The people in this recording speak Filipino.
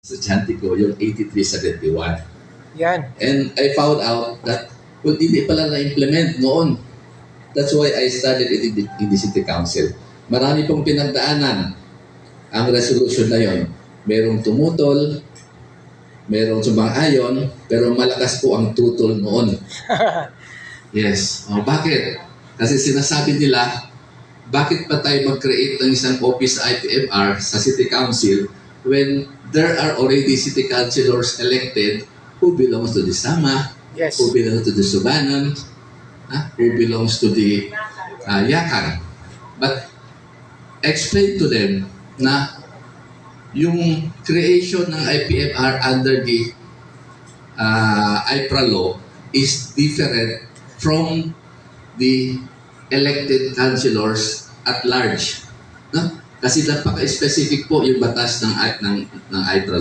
estudyante ko, yung 8371. Yan. And I found out that, well, hindi pala na-implement noon. That's why I started it in the City Council. Marami pong pinagdaanan ang resolution na yon. Merong tumutol, merong sumang-ayon, pero malakas po ang tutol noon. Yes. O, bakit? Kasi sinasabi nila, bakit pa tayo mag-create ng isang office IPFR sa City Council when there are already city councilors elected who belongs to the Sama, Yes. who belongs to the Subanon, who belongs to the Yakan. But explain to them na yung creation ng IPFR under the IPRA law is different from the elected councilors at large. No? Kasi napaka-specific po yung batas ng IPRA law.